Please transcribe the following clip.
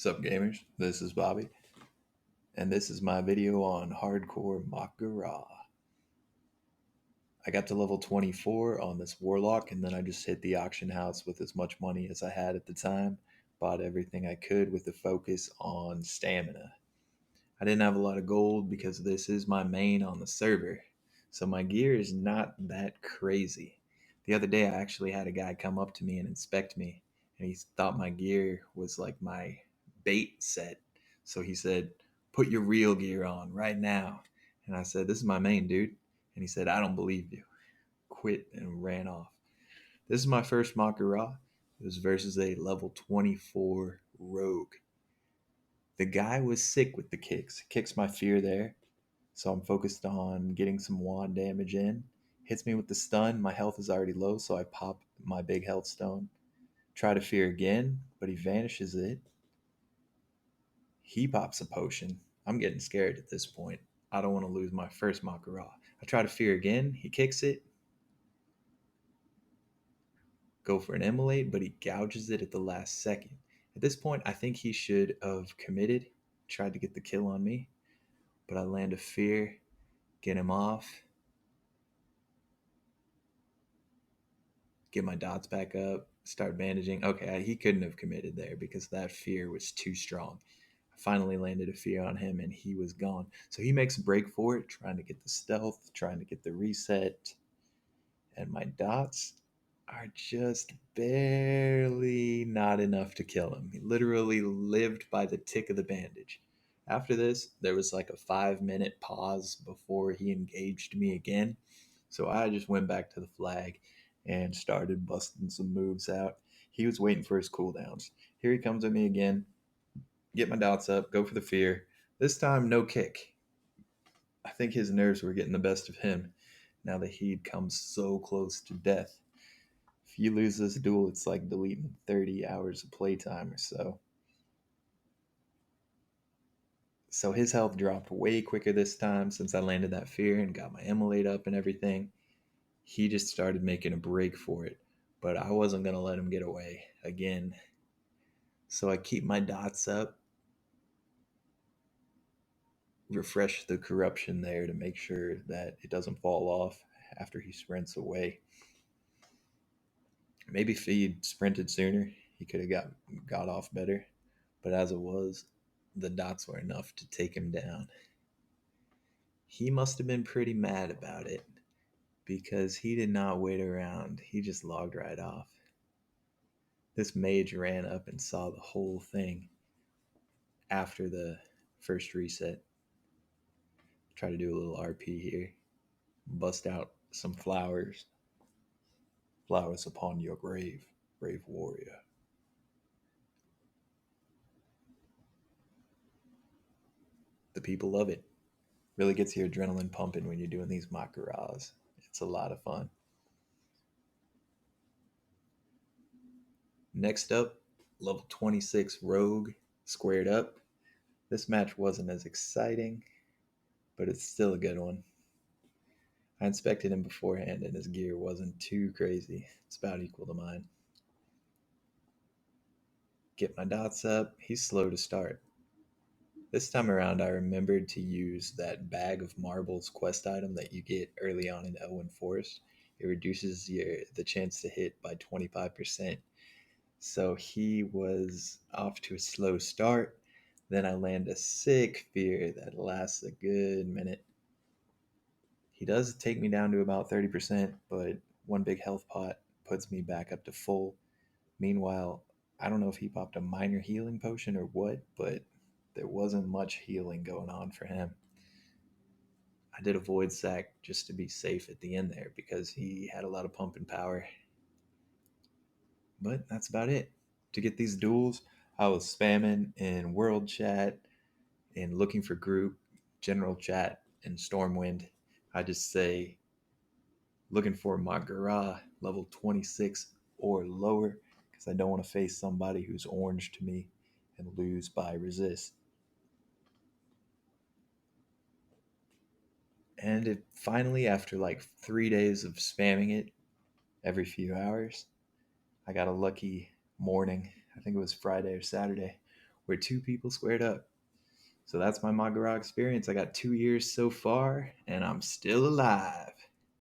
Sup gamers, this is Bobby, and this is my video on hardcore MAK'GORA. I got to level 24 on this warlock, and then I just hit the auction house with as much money as I had at the time, bought everything I could with the focus on stamina. I didn't have a lot of gold because this is my main on the server, so my gear is not that crazy. The other day I actually had a guy come up to me and inspect me, and he thought my gear was like my bait set. So he said, "Put your real gear on right now." And I said, "This is my main, dude." And he said, "I don't believe you." Quit and ran off. This is my first Mak'GORA. It was versus a level 24 rogue. The guy was sick with the kicks. Kicks my fear there. So I'm focused on getting some wand damage in. Hits me with the stun. My health is already low, so I pop my big health stone. Try to fear again, but he vanishes it. He pops a potion. I'm getting scared at this point. I don't want to lose my first Mak'GORA. I try to fear again. He kicks it. Go for an immolate, but he gouges it at the last second. At this point, I think he should have committed, tried to get the kill on me, but I land a fear, get him off, get my dots back up, start bandaging. Okay, he couldn't have committed there because that fear was too strong. I finally landed a fear on him and he was gone. So he makes a break for it, trying to get the stealth, trying to get the reset. And my dots are just barely not enough to kill him. He literally lived by the tick of the bandage. After this, there was like a 5-minute pause before he engaged me again. So I just went back to the flag and started busting some moves out. He was waiting for his cooldowns. Here he comes at me again. Get my dots up, go for the fear. This time, no kick. I think his nerves were getting the best of him now that he'd come so close to death. If you lose this duel, it's like deleting 30 hours of playtime or so. So his health dropped way quicker this time since I landed that fear and got my immolate up and everything. He just started making a break for it, but I wasn't going to let him get away again. So I keep my dots up, refresh the corruption there to make sure that it doesn't fall off after he sprints away. Maybe if he'd sprinted sooner, he could have got off better. But as it was, the dots were enough to take him down. He must have been pretty mad about it because he did not wait around. He just logged right off. This mage ran up and saw the whole thing after the first reset. Try to do a little RP here. Bust out some flowers. Flowers upon your grave, brave warrior. The people love it. Really gets your adrenaline pumping when you're doing these Mak'GORAs. It's a lot of fun. Next up, level 26 Rogue squared up. This match wasn't as exciting, but it's still a good one. I inspected him beforehand and his gear wasn't too crazy. It's about equal to mine. Get my dots up. He's slow to start. This time around, I remembered to use that bag of marbles quest item that you get early on in Elwyn Forest. It reduces the chance to hit by 25%. So he was off to a slow start. Then I land a sick fear that lasts a good minute. He does take me down to about 30%, but one big health pot puts me back up to full. Meanwhile, I don't know if he popped a minor healing potion or what, but there wasn't much healing going on for him. I did a void sack just to be safe at the end there because he had a lot of pumping power. But that's about it. To get these duels, I was spamming in world chat and looking for group, general chat, and Stormwind. I just say looking for MAK'GORA level 26 or lower because I don't want to face somebody who's orange to me and lose by resist. And it finally, after like 3 days of spamming it every few hours, I got a lucky morning. I think it was Friday or Saturday, where two people squared up. So that's my MAK'GORA experience. I got 2 years so far, and I'm still alive.